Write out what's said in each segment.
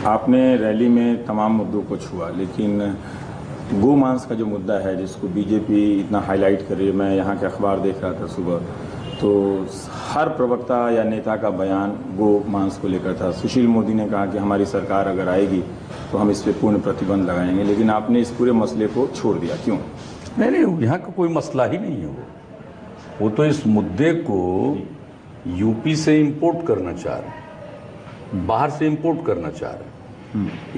आपने रैली में तमाम मुद्दों को छुआ, लेकिन गो मांस का जो मुद्दा है जिसको बीजेपी इतना हाईलाइट कर रही है, मैं यहाँ के अखबार देख रहा था सुबह, तो हर प्रवक्ता या नेता का बयान गो मांस को लेकर था। सुशील मोदी ने कहा कि हमारी सरकार अगर आएगी तो हम इस पर पूर्ण प्रतिबंध लगाएंगे, लेकिन आपने इस पूरे मसले को छोड़ दिया, क्यों? नहीं, यहाँ का कोई मसला ही नहीं है। वो तो इस मुद्दे को यूपी से इंपोर्ट करना चाह रहे हैं, बाहर से इंपोर्ट करना चाह रहे हैं।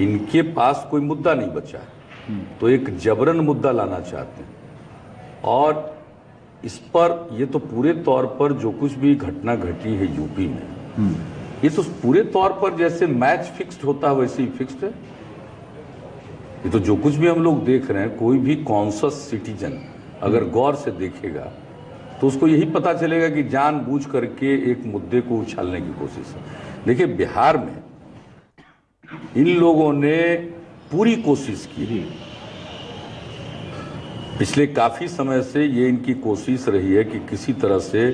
इनके पास कोई मुद्दा नहीं बचा है, तो एक जबरन मुद्दा लाना चाहते हैं। और इस पर ये तो पूरे तौर पर जो कुछ भी घटना घटी है यूपी में, ये तो पूरे तौर पर जैसे मैच फिक्स्ड होता है वैसे ही फिक्स्ड है। ये तो जो कुछ भी हम लोग देख रहे हैं, कोई भी कॉन्शियस सिटीजन अगर गौर से देखेगा तो उसको यही पता चलेगा कि जानबूझ करके एक मुद्दे को उछालने की कोशिश है। देखिए, बिहार में इन लोगों ने पूरी कोशिश की, पिछले काफी समय से ये इनकी कोशिश रही है कि किसी तरह से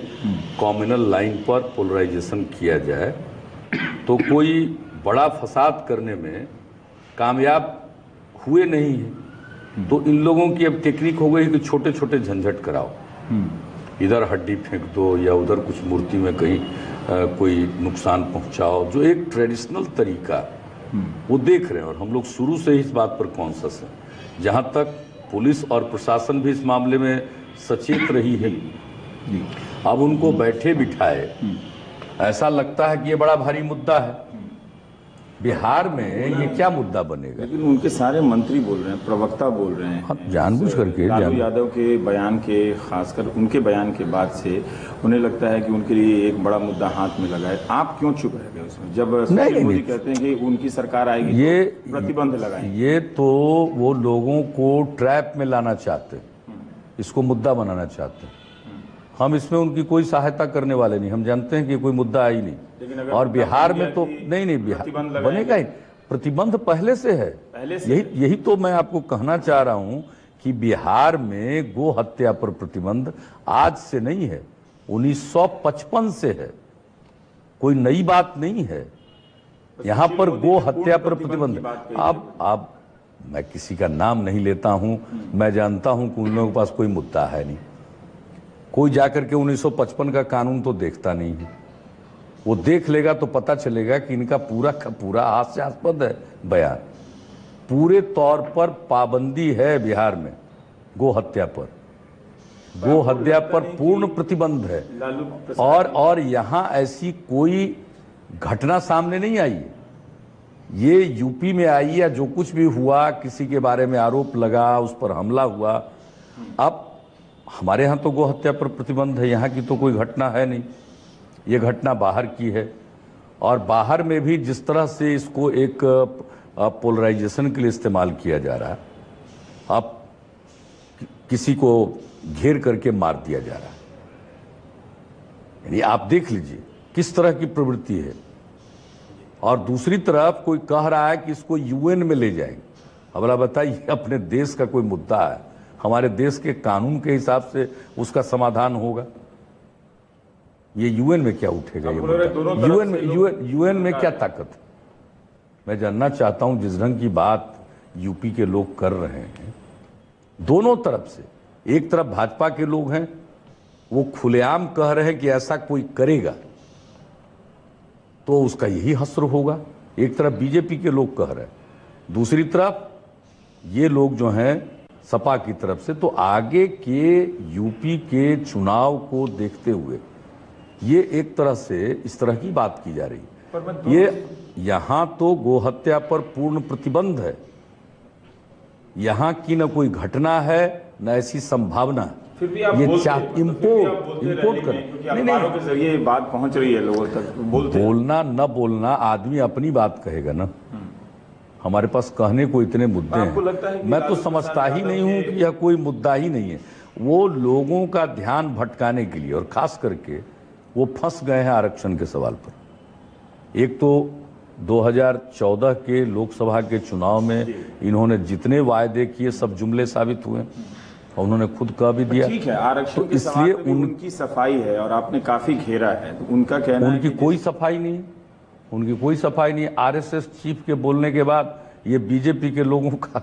कम्युनल लाइन पर पोलराइजेशन किया जाए, तो कोई बड़ा फसाद करने में कामयाब हुए नहीं है। तो इन लोगों की अब टेक्निक हो गई कि छोटे छोटे झंझट कराओ, इधर हड्डी फेंक दो या उधर कुछ मूर्ति में कहीं कोई नुकसान पहुंचाओ, जो एक ट्रेडिशनल तरीका वो देख रहे हैं। और हम लोग शुरू से ही इस बात पर कॉन्शियस हैं। जहां तक पुलिस और प्रशासन भी इस मामले में सचेत रही है, अब उनको बैठे बिठाए ऐसा लगता है कि ये बड़ा भारी मुद्दा है। बिहार में ये क्या मुद्दा बनेगा? लेकिन उनके सारे मंत्री बोल रहे हैं, प्रवक्ता बोल रहे हैं, जानबूझ करके लालू यादव के बयान के, खासकर उनके बयान के बाद से उन्हें लगता है कि उनके लिए एक बड़ा मुद्दा हाथ में लगा है। आप क्यों चुप रह गए उसमें, जब सुशील मोदी कहते हैं कि उनकी सरकार आएगी ये तो प्रतिबंध लगाएंगे? ये तो वो लोगों को ट्रैप में लाना चाहते हैं, इसको मुद्दा बनाना चाहते हैं। हम इसमें उनकी कोई सहायता करने वाले नहीं, हम जानते हैं कि कोई मुद्दा है ही नहीं। और बिहार में तो नहीं, बिहार बनेगा ही, प्रतिबंध पहले से है। यही तो मैं आपको कहना चाह रहा हूं कि बिहार में गो हत्या पर प्रतिबंध आज से नहीं है, 1955 से है, कोई नई बात नहीं है। यहां पर गो हत्या पर प्रतिबंध, अब मैं किसी का नाम नहीं लेता हूं, मैं जानता हूं कि उन लोगों के पास कोई मुद्दा है नहीं। कोई जाकर के 1955 का कानून तो देखता नहीं है, वो देख लेगा तो पता चलेगा कि इनका पूरा का पूरा हास्यास्पद है बयान। पूरे तौर पर पाबंदी है बिहार में गो हत्या पर, गो हत्या पर पूर्ण प्रतिबंध है। और यहां ऐसी कोई घटना सामने नहीं आई है। ये यूपी में आई या जो कुछ भी हुआ, किसी के बारे में आरोप लगा, उस पर हमला हुआ। अब हमारे यहाँ तो गो हत्या पर प्रतिबंध है, यहाँ की तो कोई घटना है नहीं, ये घटना बाहर की है। और बाहर में भी जिस तरह से इसको एक पोलराइजेशन के लिए इस्तेमाल किया जा रहा है, अब किसी को घेर करके मार दिया जा रहा है, यानी आप देख लीजिए किस तरह की प्रवृत्ति है। और दूसरी तरफ कोई कह रहा है कि इसको यूएन में ले जाएंगे। अब बताइए, अपने देश का कोई मुद्दा है, हमारे देश के कानून के हिसाब से उसका समाधान होगा। ये यूएन में क्या उठेगा? यूएन में क्या ताकत है? मैं जानना चाहता हूं, जिस ढंग की बात यूपी के लोग कर रहे हैं दोनों तरफ से, एक तरफ भाजपा के लोग हैं, वो खुलेआम कह रहे हैं कि ऐसा कोई करेगा तो उसका यही हश्र होगा। एक तरफ बीजेपी के लोग कह रहे हैं, दूसरी तरफ ये लोग जो हैं सपा की तरफ से। तो आगे के यूपी के चुनाव को देखते हुए ये एक तरह से इस तरह की बात की जा रही है। ये यहां तो गोहत्या पर पूर्ण प्रतिबंध है, यहां की न कोई घटना है न ऐसी संभावना है। फिर भी आप ये इम्पोर्ट कर के जरिए बात पहुंच रही है लोगों तक, बोलना न बोलना, आदमी अपनी बात कहेगा ना। हमारे पास कहने को इतने मुद्दे हैं, मैं तो समझता ही नहीं हूं कि यह कोई मुद्दा ही नहीं है। वो लोगों का ध्यान भटकाने के लिए, और खास करके वो फंस गए हैं आरक्षण के सवाल पर। एक तो 2014 के लोकसभा के चुनाव में इन्होंने जितने वायदे किए सब जुमले साबित हुए, और उन्होंने खुद कह भी दिया। ठीक है, आरक्षण तो इसलिए उनकी सफाई है और आपने काफी घेरा है, तो उनका कहना उनकी कोई सफाई नहीं है। उनकी कोई सफाई नहीं। आरएसएस चीफ के बोलने के बाद ये बीजेपी के लोगों का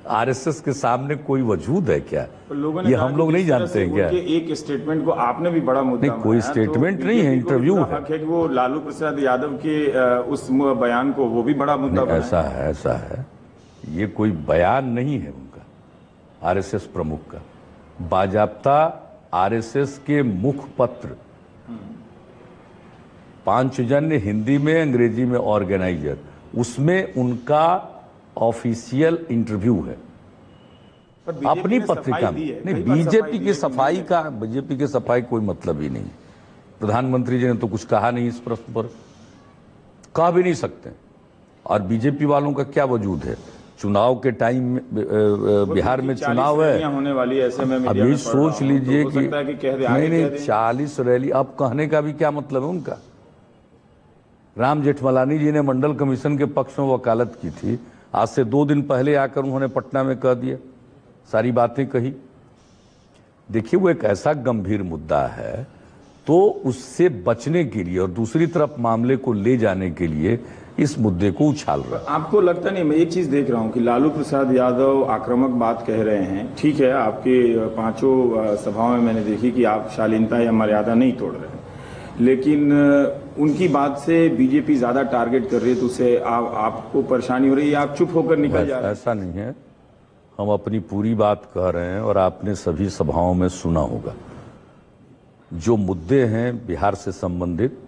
आरएसएस के सामने कोई वजूद है क्या? लोगों ने ये हम लोग नहीं जानते हैं क्या? एक स्टेटमेंट को आपने भी बड़ा मुद्दा नहीं, कोई स्टेटमेंट नहीं है, इंटरव्यू है कि वो लालू प्रसाद यादव के उस बयान को वो भी बड़ा मुद्दा बनाया। ऐसा है, ये कोई बयान नहीं है उनका, आरएसएस प्रमुख का। बाजाप्ता आरएसएस के मुखपत्र पांचजन्य हिंदी में, अंग्रेजी में ऑर्गेनाइजर, उसमें उनका ऑफिशियल इंटरव्यू है अपनी पत्रिका में। नहीं, बीजेपी की सफाई कोई मतलब ही नहीं। प्रधानमंत्री जी ने तो कुछ कहा नहीं इस प्रश्न पर, कह भी नहीं सकते। और बीजेपी वालों का क्या वजूद है? चुनाव के टाइम में बिहार में चुनाव है होने वाली, ऐसे में अभी सोच लीजिए कि नहीं 40 रैली, अब कहने का भी क्या मतलब है उनका? राम जेठमलानी जी ने मंडल कमीशन के पक्ष में वकालत की थी, आज से 2 दिन पहले आकर उन्होंने पटना में कह दिया, सारी बातें कही। देखिए, वो एक ऐसा गंभीर मुद्दा है, तो उससे बचने के लिए और दूसरी तरफ मामले को ले जाने के लिए इस मुद्दे को उछाल रहा है। आपको लगता नहीं? मैं एक चीज देख रहा हूं कि लालू प्रसाद यादव आक्रामक बात कह रहे हैं। ठीक है, आपके 5 सभाओं में मैंने देखी कि आप शालीनता या मर्यादा नहीं तोड़ रहे हैं, लेकिन उनकी बात से बीजेपी ज्यादा टारगेट कर रही है, तो उससे आपको परेशानी हो रही है, आप चुप होकर निकल जा रहे हैं? ऐसा नहीं है, हम अपनी पूरी बात कह रहे हैं और आपने सभी सभाओं में सुना होगा। जो मुद्दे हैं बिहार से संबंधित,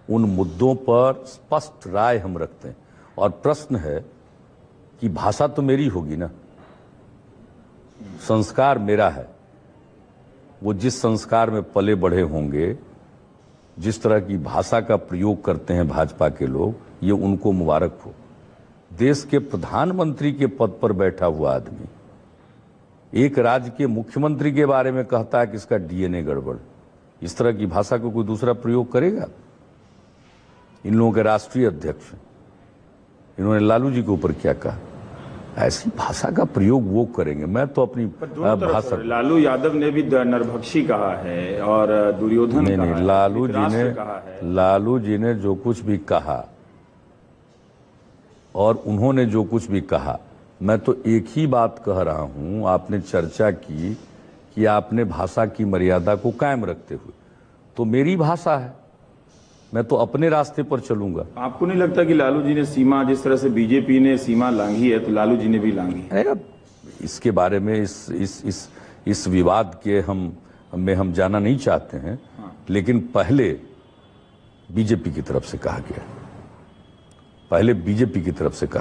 उन मुद्दों पर स्पष्ट राय हम रखते हैं। और प्रश्न है कि भाषा तो मेरी होगी ना, संस्कार मेरा है। वो जिस संस्कार में पले बढ़े होंगे, जिस तरह की भाषा का प्रयोग करते हैं भाजपा के लोग, ये उनको मुबारक हो। देश के प्रधानमंत्री के पद पर बैठा हुआ आदमी एक राज्य के मुख्यमंत्री के बारे में कहता है कि इसका डीएनए गड़बड़, इस तरह की भाषा को कोई दूसरा प्रयोग करेगा? इन लोगों के राष्ट्रीय अध्यक्ष, इन्होंने लालू जी के ऊपर क्या कहा? ऐसी भाषा का प्रयोग वो करेंगे? मैं तो अपनी भाषा, लालू यादव ने भी नरभक्षी कहा है और दुर्योधन नहीं, नहीं, लालू जी ने जो कुछ भी कहा और उन्होंने जो कुछ भी कहा, मैं तो एक ही बात कह रहा हूं। आपने चर्चा की कि आपने भाषा की मर्यादा को कायम रखते हुए, तो मेरी भाषा है, मैं तो अपने रास्ते पर चलूंगा। आपको नहीं लगता कि लालू जी ने सीमा, जिस तरह से बीजेपी ने सीमा लांघी है, तो लालू जी ने भी लांघी है? इसके बारे में इस विवाद के हम जाना नहीं चाहते हैं। लेकिन पहले बीजेपी की तरफ से कहा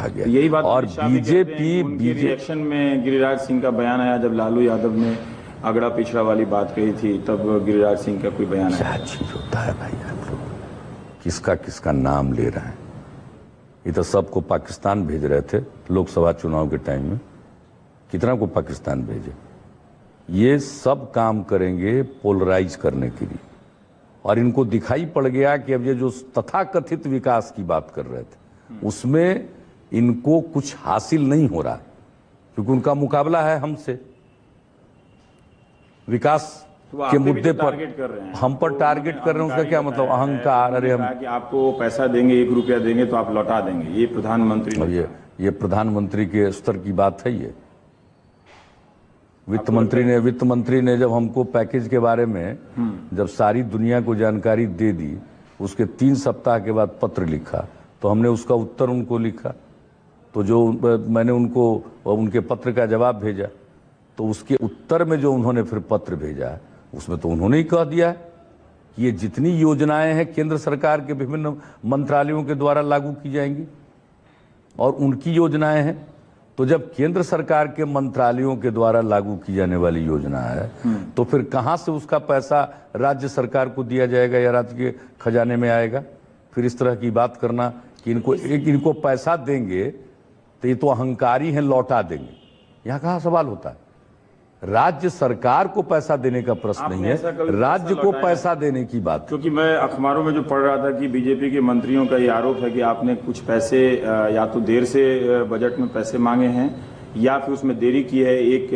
गया, यही बात। और बीजेपी रिएक्शन में गिरिराज सिंह का बयान आया, जब लालू यादव ने अगड़ा पिछड़ा वाली बात कही थी, तब गिरिराज सिंह का कोई बयान आया। क्या चीज होता है भाई, आप लोग किसका नाम ले रहे हैं? ये तो सबको पाकिस्तान भेज रहे थे लोकसभा चुनाव के टाइम में, कितना को पाकिस्तान भेजे? ये सब काम करेंगे पोलराइज करने के लिए। और इनको दिखाई पड़ गया कि अब ये जो तथाकथित विकास की बात कर रहे थे, उसमें इनको कुछ हासिल नहीं हो रहा, क्योंकि उनका मुकाबला है हमसे विकास के मुद्दे पर। हम पर टारगेट कर रहे हैं, उसका क्या मतलब? अहंकार। अरे हम कि आपको पैसा देंगे, 1 रुपया देंगे तो आप लौटा देंगे, ये प्रधानमंत्री ने, ये प्रधानमंत्री के स्तर की बात है। ये वित्त मंत्री ने जब हमको पैकेज के बारे में जब सारी दुनिया को जानकारी दे दी, उसके 3 सप्ताह के बाद पत्र लिखा, तो हमने उसका उत्तर उनको लिखा। तो जो मैंने उनको उनके पत्र का जवाब भेजा, तो उसके उत्तर में जो उन्होंने फिर पत्र भेजा, उसमें तो उन्होंने ही कह दिया कि ये जितनी योजनाएं हैं केंद्र सरकार के विभिन्न मंत्रालयों के द्वारा लागू की जाएंगी और उनकी योजनाएं हैं। तो जब केंद्र सरकार के मंत्रालयों के द्वारा लागू की जाने वाली योजना है, तो फिर कहां से उसका पैसा राज्य सरकार को दिया जाएगा या राज्य के खजाने में आएगा? फिर इस तरह की बात करना कि इनको पैसा देंगे तो ये तो अहंकारी हैं, लौटा देंगे, यहाँ कहाँ सवाल होता है? राज्य सरकार को पैसा देने का प्रश्न नहीं है, राज्य को पैसा देने की बात। क्योंकि मैं अखबारों में जो पढ़ रहा था कि बीजेपी के मंत्रियों का ये आरोप है कि आपने कुछ पैसे या तो देर से बजट में पैसे मांगे हैं या फिर उसमें देरी की है। एक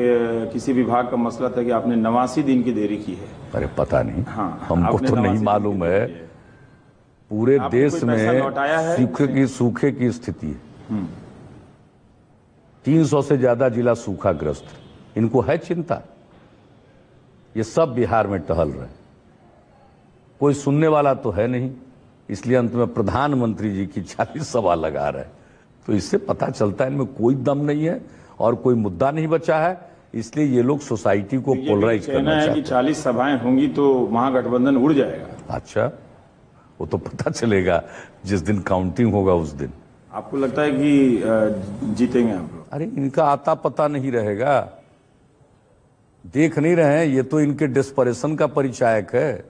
किसी विभाग का मसला था कि आपने 89 दिन की देरी की है। अरे पता नहीं, हाँ, हमको तो नहीं मालूम है। पूरे आपने देश कोई पैसा में लौटाया है? सूखे की स्थिति है। 300 से ज्यादा जिला सूखाग्रस्त है। इनको है चिंता? ये सब बिहार में टहल रहे हैं, कोई सुनने वाला तो है नहीं, इसलिए अंत में प्रधानमंत्री जी की 40 सभा लगा रहे हैं। तो इससे पता चलता है इनमें कोई दम नहीं है और कोई मुद्दा नहीं बचा है, इसलिए ये लोग सोसाइटी को पोलराइज करना है चाहते कि हैं। 40 सभाएं होंगी तो महागठबंधन उड़ जाएगा। अच्छा, वो तो पता चलेगा जिस दिन काउंटिंग होगा उस दिन। आपको लगता है कि जीतेंगे आप लोग? अरे इनका आता पता नहीं रहेगा, देख नहीं रहे हैं, ये तो इनके डेस्परेशन का परिचायक है।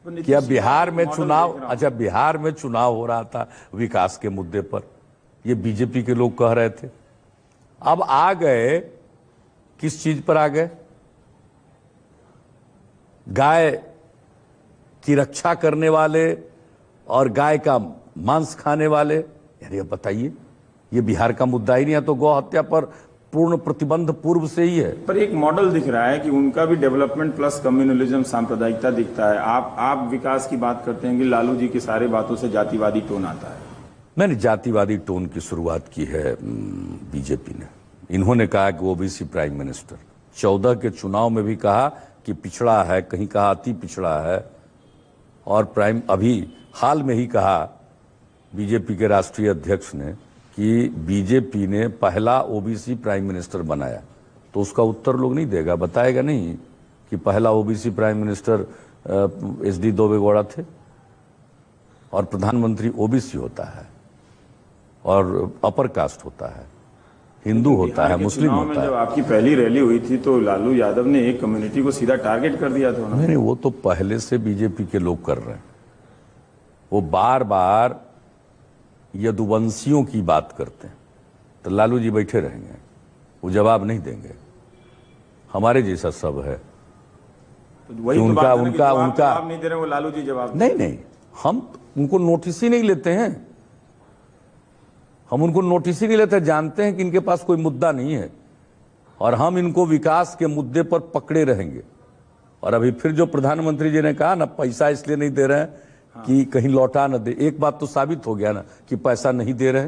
क्या बिहार में चुनाव, अच्छा बिहार में चुनाव हो रहा था विकास के मुद्दे पर, ये बीजेपी के लोग कह रहे थे। अब आ गए किस चीज पर आ गए? गाय की रक्षा करने वाले और गाय का मांस खाने वाले। यार ये बताइए, ये बिहार का मुद्दा ही नहीं है, तो गौ हत्या पर पूर्ण प्रतिबंध पूर्व से ही है। पर एक मॉडल दिख रहा है कि उनका भी डेवलपमेंट प्लस कम्युनलिज्म सांप्रदायिकता दिखता है। आप विकास की बात करते हैं कि लालू जी की सारे बातों से जातिवादी टोन आता है। मैंने जातिवादी टोन की शुरुआत की है बीजेपी ने। इन्होंने कहा कि ओबीसी प्राइम मिनिस्टर, 14 के चुनाव में भी कहा कि पिछड़ा है, कहीं कहा अति पिछड़ा है, और प्राइम अभी हाल में ही कहा बीजेपी के राष्ट्रीय अध्यक्ष ने कि बीजेपी ने पहला ओबीसी प्राइम मिनिस्टर बनाया। तो उसका उत्तर लोग नहीं देगा, बताएगा नहीं कि पहला OBC prime minister SD Deve Gowda थे और प्रधानमंत्री ओबीसी होता है और अपर कास्ट होता है, हिंदू होता है, मुस्लिम होता है। जब आपकी पहली रैली हुई थी तो लालू यादव ने एक कम्युनिटी को सीधा टारगेट कर दिया था। नहीं, वो तो पहले से बीजेपी के लोग कर रहे हैं। वो बार बार यदुवंशियों की बात करते हैं, तो लालू जी बैठे रहेंगे, वो जवाब नहीं देंगे। हमारे जैसा सब है तो वही तो उनका बात है ना कि उनका जो आप उनका जवाब नहीं दे रहे, वो लालू जी जवाब नहीं, हम उनको नोटिस ही नहीं लेते हैं। हम उनको नोटिस ही नहीं लेते, जानते हैं कि इनके पास कोई मुद्दा नहीं है और हम इनको विकास के मुद्दे पर पकड़े रहेंगे। और अभी फिर जो प्रधानमंत्री जी ने कहा ना, पैसा इसलिए नहीं दे रहे हैं कि कहीं लौटा न दे, एक बात तो साबित हो गया ना कि पैसा नहीं दे रहे।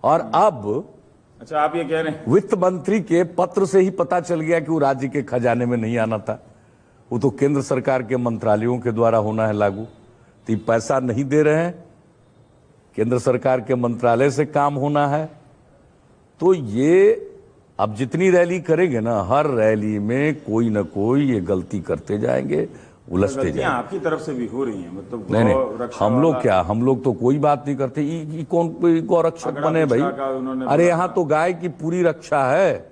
और अब अच्छा, आप ये कह रहे हैं वित्त मंत्री के पत्र से ही पता चल गया कि वो राज्य के खजाने में नहीं आना था, वो तो केंद्र सरकार के मंत्रालयों के द्वारा होना है लागू। तो ये पैसा नहीं दे रहे हैं, केंद्र सरकार के मंत्रालय से काम होना है। तो ये अब जितनी रैली करेंगे ना, हर रैली में कोई ना कोई ये गलती करते जाएंगे, उलझते जाएंगे। आपकी तरफ से भी हो रही हैं, मतलब नहीं, हम लोग क्या, हम लोग तो कोई बात नहीं करते। कौन गौ रक्षक बने भाई? अरे यहाँ तो गाय की पूरी रक्षा है,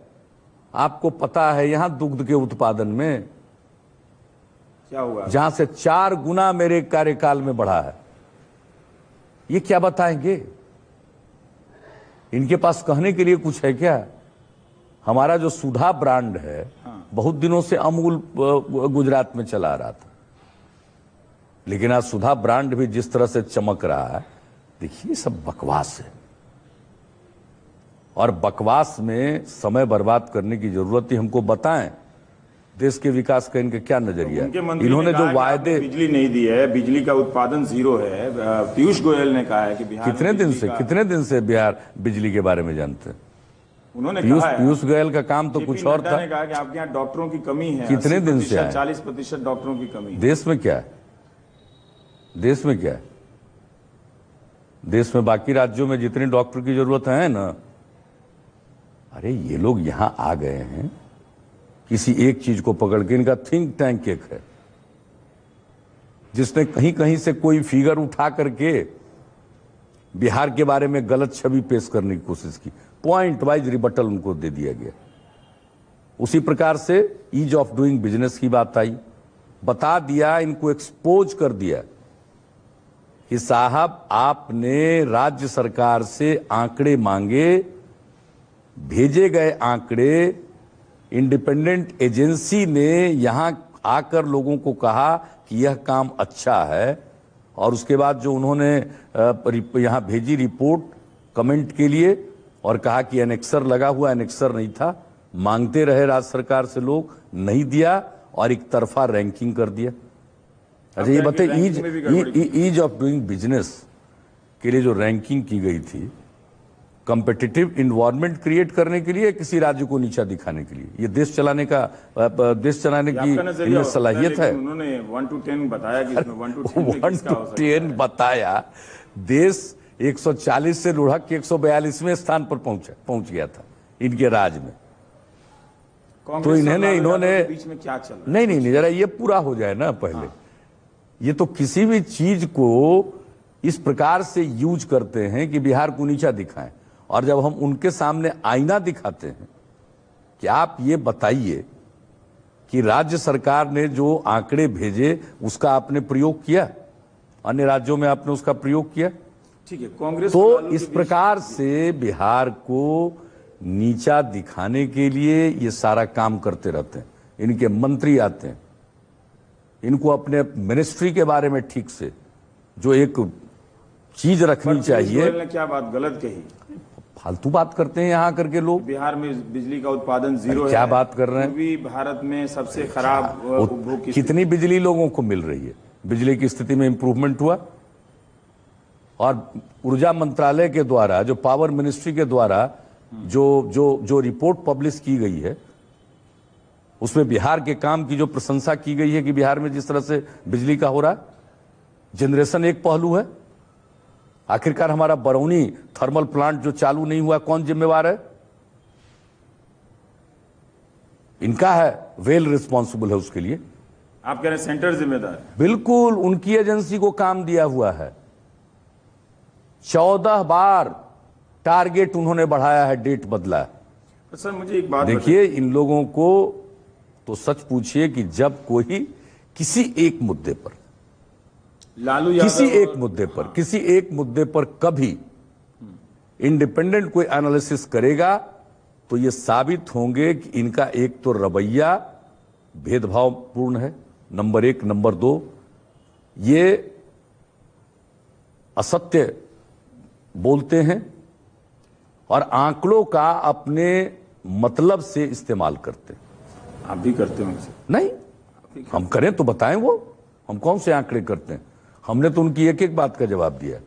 आपको पता है। यहाँ दुग्ध के उत्पादन में क्या हुआ, जहां से 4 गुना मेरे कार्यकाल में बढ़ा है, ये क्या बताएंगे? इनके पास कहने के लिए कुछ है क्या? हमारा जो सुधा ब्रांड है, बहुत दिनों से अमूल गुजरात में चला रहा था, लेकिन आज सुधा ब्रांड भी जिस तरह से चमक रहा है, देखिए सब बकवास है। और बकवास में समय बर्बाद करने की जरूरत ही, हमको बताएं देश के विकास का इनका क्या नजरिया है। इन्होंने जो वायदे, बिजली नहीं दी है, बिजली का उत्पादन 0 है। पीयूष गोयल ने कहा है कि बिहार कितने दिन से बिहार बिजली के बारे में जानते हैं? उन्होंने पीयूष गोयल का काम तो कुछ और था। ने कहा कि आपके यहाँ डॉक्टरों की कमी है, कितने दिन से है? 40% डॉक्टरों की कमी है। देश में क्या है? देश में क्या है? देश में बाकी राज्यों में जितनी डॉक्टर की जरूरत है ना, अरे ये लोग यहां आ गए हैं किसी एक चीज को पकड़ के। इनका थिंक टैंक एक है जिसने कहीं कहीं से कोई फिगर उठा करके बिहार के बारे में गलत छवि पेश करने की कोशिश की, पॉइंट वाइज रिबटल उनको दे दिया गया। उसी प्रकार से ईज ऑफ डूइंग बिजनेस की बात आई, बता दिया, इनको एक्सपोज कर दिया कि साहब आपने राज्य सरकार से आंकड़े मांगे, भेजे गए आंकड़े, इंडिपेंडेंट एजेंसी ने यहां आकर लोगों को कहा कि यह काम अच्छा है, और उसके बाद जो उन्होंने यहां भेजी रिपोर्ट कमेंट के लिए और कहा कि एनेक्सर लगा हुआ, एनेक्सर नहीं था, मांगते रहे राज्य सरकार से लोग, नहीं दिया और एक तरफा रैंकिंग कर दिया। अच्छा ये बताइए, ईज ऑफ डूइंग बिजनेस के लिए जो रैंकिंग की गई थी, कंपेटिटिव इन्वायरमेंट क्रिएट करने के लिए, किसी राज्य को नीचा दिखाने के लिए? ये देश चलाने की इनमें सलाहियत है? उन्होंने 1 to 10 बताया कि इसमें 1 to 10 में 1 to 10 बताया। देश 140 से लुढ़क के 142वें स्थान पर पहुंच गया था इनके राज में। तो इन्होंने बीच में क्या चल रहा है? नहीं, जरा ये पूरा हो जाए ना पहले। ये तो किसी भी चीज को इस प्रकार से यूज करते हैं कि बिहार को नीचा दिखाएं, और जब हम उनके सामने आईना दिखाते हैं कि आप ये बताइए कि राज्य सरकार ने जो आंकड़े भेजे उसका आपने प्रयोग किया, अन्य राज्यों में आपने उसका प्रयोग किया? ठीक है, कांग्रेस तो इस प्रकार से बिहार को नीचा दिखाने के लिए ये सारा काम करते रहते हैं। इनके मंत्री आते हैं, इनको अपने मिनिस्ट्री के बारे में ठीक से जो एक चीज रखनी चाहिए। ने क्या बात गलत कही? फालतू बात करते हैं यहाँ करके लोग। बिहार में बिजली का उत्पादन 0 है। क्या बात कर रहे हैं? पूर्वी भारत में सबसे खराब उपभोग की कितनी बिजली लोगों को मिल रही है? बिजली की स्थिति में इंप्रूवमेंट हुआ? और ऊर्जा मंत्रालय के द्वारा, जो पावर मिनिस्ट्री के द्वारा जो रिपोर्ट पब्लिश की गई है, उसमें बिहार के काम की जो प्रशंसा की गई है कि बिहार में जिस तरह से बिजली का हो रहा है, जनरेशन एक पहलू है। आखिरकार हमारा बरौनी थर्मल प्लांट जो चालू नहीं हुआ, कौन जिम्मेवार है? इनका है, वेल रिस्पॉन्सिबल है उसके लिए। आप कह रहे हैं सेंटर जिम्मेदार है? बिल्कुल, उनकी एजेंसी को काम दिया हुआ है। 14 बार टारगेट उन्होंने बढ़ाया है, डेट बदला है। तो सर मुझे एक बात देखिए, इन लोगों को तो सच पूछिए कि जब कोई किसी एक मुद्दे पर, किसी एक मुद्दे पर कभी इंडिपेंडेंट कोई एनालिसिस करेगा तो ये साबित होंगे कि इनका एक तो रवैया भेदभावपूर्ण है, नंबर 1। नंबर 2, ये असत्य बोलते हैं और आंकड़ों का अपने मतलब से इस्तेमाल करते हैं। आप भी करते हो? नहीं, हम करें तो बताएं। वो हम कौन से आंकड़े करते हैं? हमने तो उनकी एक एक बात का जवाब दिया।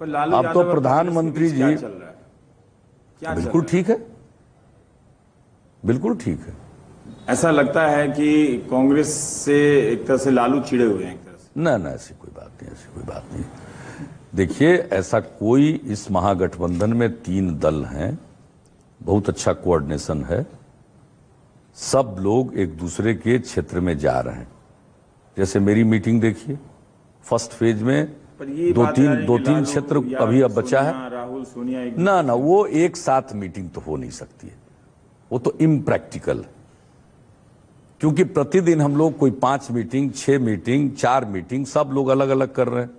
पर लालू अब तो प्रधानमंत्री जी, क्या चल रहा है? क्या बिल्कुल ठीक है, बिल्कुल ठीक है। ऐसा लगता है कि कांग्रेस से एक तरह से लालू चिड़े हुए हैं एक तरह से। ना, ऐसी कोई बात नहीं, ऐसी कोई बात नहीं। देखिए, ऐसा कोई, इस महागठबंधन में 3 दल हैं, बहुत अच्छा कोऑर्डिनेशन है, सब लोग एक दूसरे के क्षेत्र में जा रहे हैं। जैसे मेरी मीटिंग देखिए, फर्स्ट फेज में दो तीन क्षेत्र अभी अब बचा है। राहुल सोनिया ना, वो एक साथ मीटिंग तो हो नहीं सकती है, वो तो इम्प्रैक्टिकल है। क्योंकि प्रतिदिन हम लोग कोई 5 मीटिंग, 6 मीटिंग, 4 मीटिंग, सब लोग अलग अलग कर रहे हैं।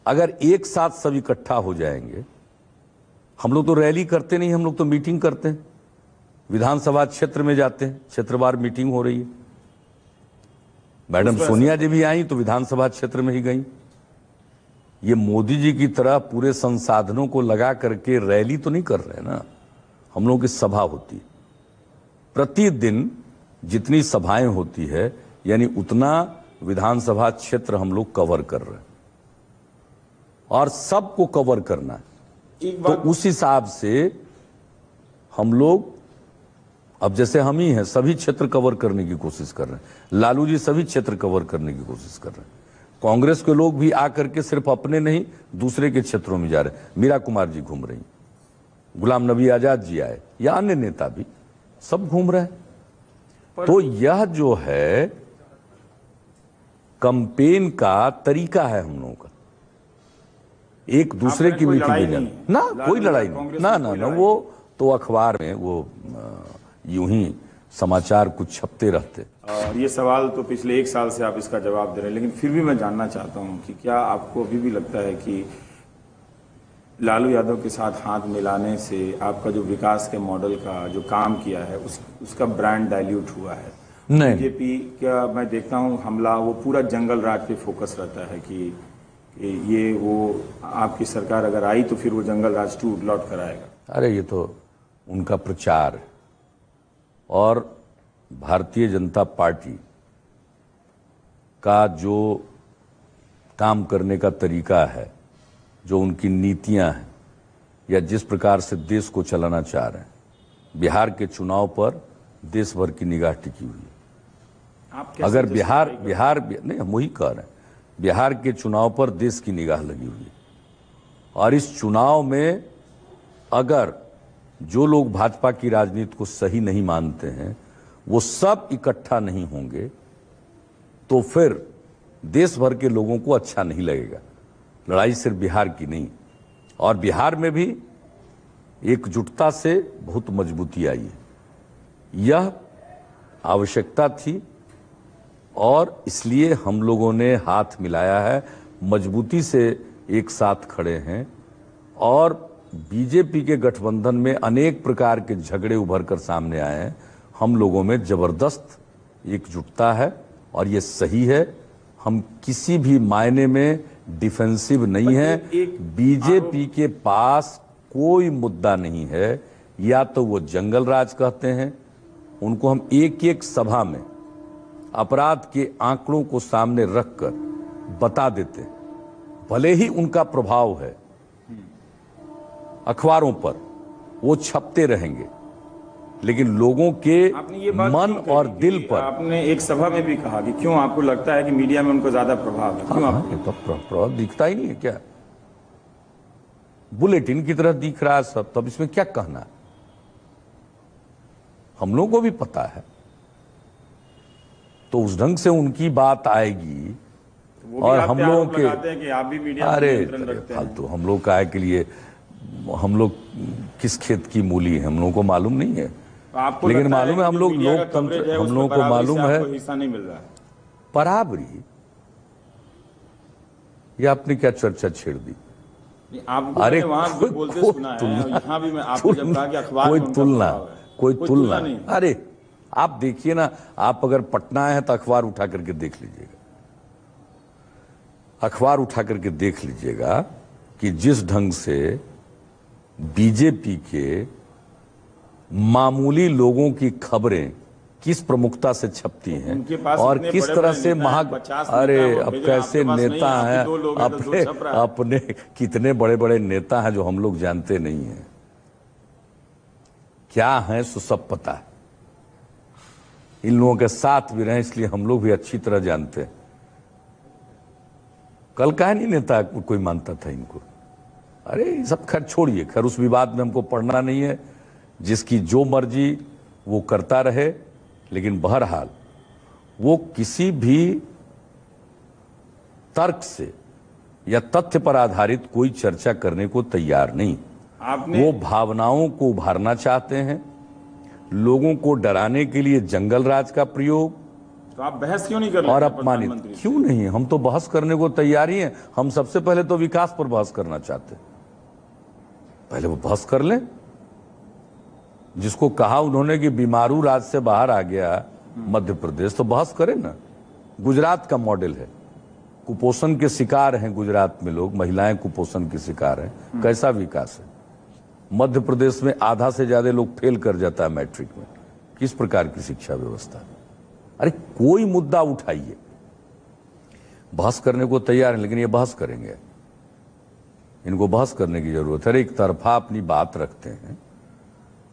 अगर एक साथ सब इकट्ठा हो जाएंगे, हम लोग तो रैली करते नहीं, हम लोग तो मीटिंग करते हैं, विधानसभा क्षेत्र में जाते हैं, क्षेत्रवार मीटिंग हो रही है। मैडम सोनिया जी भी आई तो विधानसभा क्षेत्र में ही गई। ये मोदी जी की तरह पूरे संसाधनों को लगा करके रैली तो नहीं कर रहे ना, हम लोगों की सभा होती है। प्रतिदिन जितनी सभाएं होती है, यानी उतना विधानसभा क्षेत्र हम लोग कवर कर रहे हैं, और सबको कवर करना है। तो उस हिसाब से हम लोग, अब जैसे हम ही हैं, सभी क्षेत्र कवर करने की कोशिश कर रहे हैं। लालू जी सभी क्षेत्र कवर करने की कोशिश कर रहे हैं। कांग्रेस के लोग भी आकर के सिर्फ अपने नहीं, दूसरे के क्षेत्रों में जा रहे हैं। मीरा कुमार जी घूम रही, गुलाम नबी आजाद जी आए, या अन्य नेता भी, सब घूम रहे हैं। तो यह जो है कैंपेन का तरीका है हम लोगों का, एक दूसरे की मीटिंग में जाना। ना, कोई लड़ाई नहीं, ना, वो तो अखबार में वो यूं ही समाचार कुछ छपते रहते। और ये सवाल तो पिछले 1 साल से आप इसका जवाब दे रहे हैं, लेकिन फिर भी मैं जानना चाहता हूं कि क्या आपको अभी भी लगता है कि लालू यादव के साथ हाथ मिलाने से आपका जो विकास के मॉडल का जो काम किया है उसका ब्रांड डाइल्यूट हुआ है? नहीं, बीजेपी का मैं देखता हूं हमला वो पूरा जंगल राज पे फोकस रहता है कि ये वो आपकी सरकार अगर आई तो फिर वो जंगल राज 2 लौट कर आएगा। अरे ये तो उनका प्रचार है, और भारतीय जनता पार्टी का जो काम करने का तरीका है, जो उनकी नीतियां हैं, या जिस प्रकार से देश को चलाना चाह रहे हैं, बिहार के चुनाव पर देश भर की निगाह टिकी हुई है। आप कैसे अगर justify नहीं, हम वही कह रहे हैं, बिहार के चुनाव पर देश की निगाह लगी हुई है, और इस चुनाव में अगर जो लोग भाजपा की राजनीति को सही नहीं मानते हैं वो सब इकट्ठा नहीं होंगे तो फिर देश भर के लोगों को अच्छा नहीं लगेगा। लड़ाई सिर्फ बिहार की नहीं, और बिहार में भी एकजुटता से बहुत मजबूती आई है। यह आवश्यकता थी और इसलिए हम लोगों ने हाथ मिलाया है, मजबूती से एक साथ खड़े हैं। और बीजेपी के गठबंधन में अनेक प्रकार के झगड़े उभर कर सामने आए हैं, हम लोगों में जबरदस्त एकजुटता है और ये सही है। हम किसी भी मायने में डिफेंसिव नहीं है। बीजेपी के पास कोई मुद्दा नहीं है, या तो वो जंगल राज कहते हैं, उनको हम एक एक सभा में अपराध के आंकड़ों को सामने रखकर बता देते हैं। भले ही उनका प्रभाव है अखबारों पर, वो छपते रहेंगे, लेकिन लोगों के मन और दिल पर। आपने एक सभा में भी कहा कि क्यों आपको लगता है कि मीडिया में उनको ज्यादा प्रभाव है? क्यों आपको? तो प्रभाव दिखता ही नहीं है क्या? बुलेटिन की तरह दिख रहा है सब, तब इसमें क्या कहना है? हम लोगों को भी पता है, तो उस ढंग से उनकी बात आएगी। और हम लोगों के आप भी मीडिया अरे फालतू, हम लोग काहे के लिए, हम लोग किस खेत की मूली है हम लोगों को मालूम नहीं है। आपको लेकिन मालूम है हम लोग लोकतंत्र, हम लोगों को मालूम है हिस्सा नहीं मिल रहा है। बराबरी। ये आपने क्या चर्चा छेड़ दी? अरे बोलते सुना है, यहाँ भी मैं आपने जब कहा कि अखबार कोई में तुलना नहीं। अरे आप देखिए ना, आप अगर पटना आए हैं तो अखबार उठा करके देख लीजिएगा, अखबार उठा करके देख लीजिएगा कि जिस ढंग से बीजेपी के मामूली लोगों की खबरें किस प्रमुखता से छपती हैं और किस तरह से अरे अब कैसे नेता हैं, अपने कितने बड़े बड़े नेता हैं जो हम लोग जानते नहीं हैं, क्या हैं सो सब पता है। इन लोगों के साथ भी रहे इसलिए हम लोग भी अच्छी तरह जानते हैं। कल का नहीं नेता कोई मानता था इनको? अरे सब खैर छोड़िए, खैर उस विवाद में हमको पढ़ना नहीं है, जिसकी जो मर्जी वो करता रहे। लेकिन बहरहाल वो किसी भी तर्क से या तथ्य पर आधारित कोई चर्चा करने को तैयार नहीं। वो भावनाओं को उभारना चाहते हैं, लोगों को डराने के लिए जंगल राज का प्रयोग। तो आप बहस क्यों नहीं कर रहे? और अपमानित क्यों नहीं? हम तो बहस करने को तैयार ही हैं। हम सबसे पहले तो विकास पर बहस करना चाहते हैं, पहले वो बहस कर लें। जिसको कहा उन्होंने कि बीमारू राज से बाहर आ गया मध्य प्रदेश, तो बहस करें ना। गुजरात का मॉडल है, कुपोषण के शिकार हैं गुजरात में लोग, महिलाएं कुपोषण के शिकार हैं। कैसा विकास है? मध्य प्रदेश में आधा से ज्यादा लोग फेल कर जाता है मैट्रिक में। किस प्रकार की शिक्षा व्यवस्था? अरे कोई मुद्दा उठाइए, बहस करने को तैयार है, लेकिन ये बहस करेंगे, इनको बहस करने की जरूरत है। एक तरफा अपनी बात रखते हैं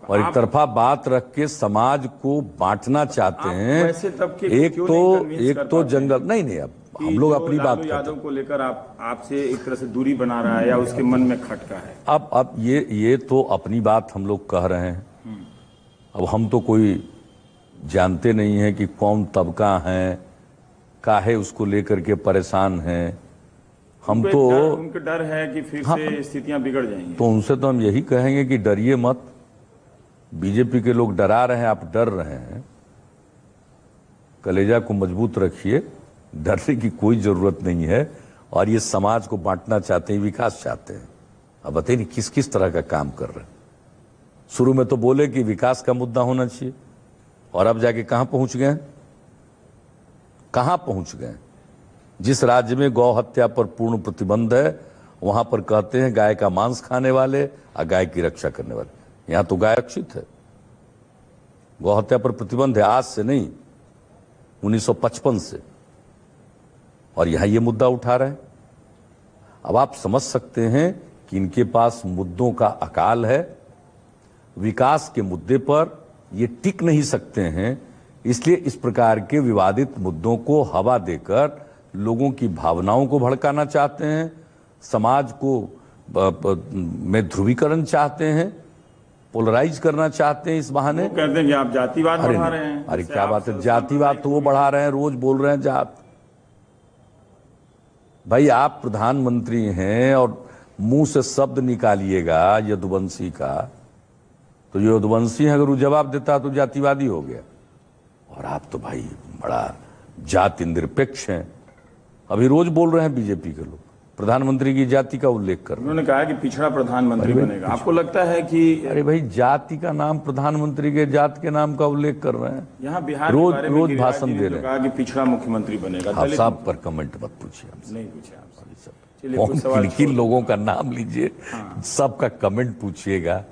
और एक तरफा बात रख के समाज को बांटना चाहते हैं। एक तो जंगल नहीं, अब हम लोग अपनी बात यादव को लेकर आपसे एक तरह से दूरी बना रहा है या उसके मन में खटका है? अब ये तो अपनी बात हम लोग कह रहे हैं। अब हम तो कोई जानते नहीं है कि कौन तबका है, काहे उसको लेकर के परेशान हैं। हम तो उनके डर है कि फिर से स्थितियां बिगड़ जाएंगी। तो उनसे तो हम यही कहेंगे कि डरिए मत। बीजेपी के लोग डरा रहे हैं, आप डर रहे हैं, कलेजा को मजबूत रखिए, डरने की कोई जरूरत नहीं है। और ये समाज को बांटना चाहते हैं, विकास चाहते हैं। अब बताइए किस किस तरह का काम कर रहे हैं। शुरू में तो बोले कि विकास का मुद्दा होना चाहिए, और अब जाके कहां पहुंच गए? कहां पहुंच गए? जिस राज्य में गौ हत्या पर पूर्ण प्रतिबंध है, वहां पर कहते हैं गाय का मांस खाने वाले और गाय की रक्षा करने वाले। यहां तो गाय रक्षित है, गौ हत्या पर प्रतिबंध है, आज से नहीं 1955 से। और यहां ये मुद्दा उठा रहे हैं। अब आप समझ सकते हैं कि इनके पास मुद्दों का अकाल है। विकास के मुद्दे पर ये टिक नहीं सकते हैं, इसलिए इस प्रकार के विवादित मुद्दों को हवा देकर लोगों की भावनाओं को भड़काना चाहते हैं, समाज को में ध्रुवीकरण चाहते हैं, पोलराइज करना चाहते हैं। इस बहाने वो कहते हैं कि आप जातिवाद बढ़ा रहे हैं। अरे क्या बात है, जातिवाद तो वो बढ़ा रहे हैं, रोज बोल रहे हैं जात। भाई आप प्रधानमंत्री हैं और मुंह से शब्द निकालिएगा यदुवंशी का, तो यदुवंशी अगर वो जवाब देता तो जातिवादी हो गया। और आप तो भाई बड़ा जाति निरपेक्ष हैं। अभी रोज बोल रहे हैं बीजेपी के लोग प्रधानमंत्री की जाति का उल्लेख कर रहे हैं। उन्होंने कहा कि पिछड़ा प्रधानमंत्री बनेगा। आपको लगता है कि अरे भाई जाति का नाम प्रधानमंत्री के जात के नाम का उल्लेख कर रहे हैं। यहाँ बिहार रोज भाषण दे रहे हैं। कहा कि पिछड़ा मुख्यमंत्री बनेगा। आप साहब पर कमेंट मत पूछिए हमसे। नहीं पूछे आपसे। कौन किन लोगों का नाम लीजिए, सबका कमेंट पूछिएगा।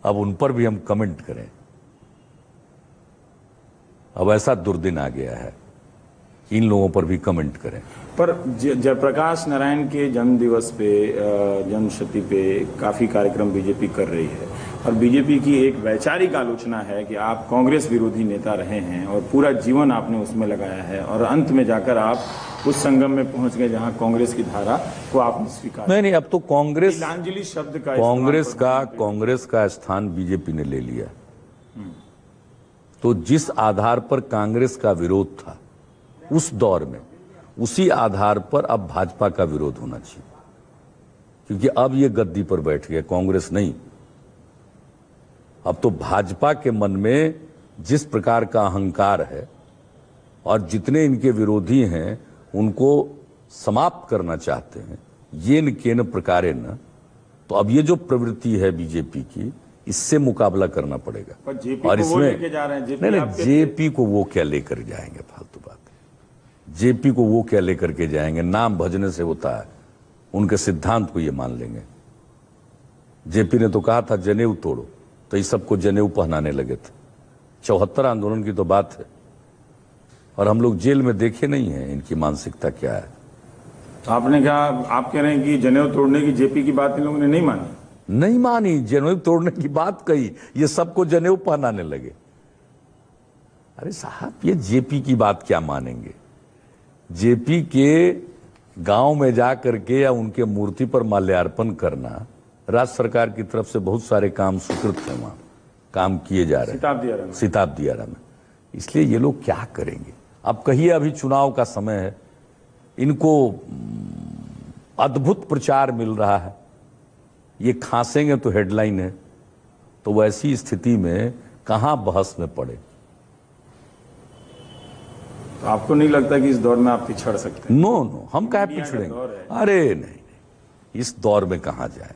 अब उन पर भी हम कमेंट करें। अब ऐसा दुर्दिन आ गया है कि इन लोगों पर भी कमेंट करें। पर जयप्रकाश नारायण के जन्म दिवस पे, जन्मशती पे काफी कार्यक्रम बीजेपी कर रही है और बीजेपी की एक वैचारिक आलोचना है कि आप कांग्रेस विरोधी नेता रहे हैं और पूरा जीवन आपने उसमें लगाया है और अंत में जाकर आप उस संगम में पहुंच गए जहां कांग्रेस की धारा को आपने स्वीकार। नहीं, अब तो कांग्रेस तिलांजलि शब्द का कांग्रेस का स्थान बीजेपी ने ले लिया। तो जिस आधार पर कांग्रेस का विरोध था उस दौर में, उसी आधार पर अब भाजपा का विरोध होना चाहिए, क्योंकि अब ये गद्दी पर बैठ गया, कांग्रेस नहीं। अब तो भाजपा के मन में जिस प्रकार का अहंकार है और जितने इनके विरोधी हैं उनको समाप्त करना चाहते हैं, ये न केन प्रकारे न, तो अब ये जो प्रवृत्ति है बीजेपी की, इससे मुकाबला करना पड़ेगा। और इसमें नहीं, जेपी को वो क्या लेकर जाएंगे, फालतू बात है। जेपी को वो क्या लेकर के जाएंगे, नाम भजने से होता है। उनके सिद्धांत को ये मान लेंगे। जेपी ने तो कहा था जनेऊ तोड़ो, तो ये सबको जनेऊ पहनाने लगे थे। 74 आंदोलन की तो बात है, और हम लोग जेल में देखे नहीं है इनकी मानसिकता क्या है। तो आपने कहा, आप कह रहे हैं कि जनेऊ तोड़ने की जेपी की बात इन लोगों ने नहीं मानी? नहीं मानी, जनेऊ तोड़ने की बात कही, ये सबको जनेऊ पहनाने लगे। अरे साहब, ये जेपी की बात क्या मानेंगे? जेपी के गांव में जा करके या उनके मूर्ति पर माल्यार्पण करना, राज्य सरकार की तरफ से बहुत सारे काम स्वीकृत हैं, वहां काम किए जा रहे हैं सिताब दियारा में। इसलिए ये लोग क्या करेंगे? अब कहिए अभी चुनाव का समय है, इनको अद्भुत प्रचार मिल रहा है, ये खांसेंगे तो हेडलाइन है, तो वैसी स्थिति में कहां बहस में पड़े? तो आपको नहीं लगता कि इस दौर में आप पिछड़ सकते हैं? नो, हम काहे पिछड़ेंगे? अरे नहीं, इस दौर में कहां जाए।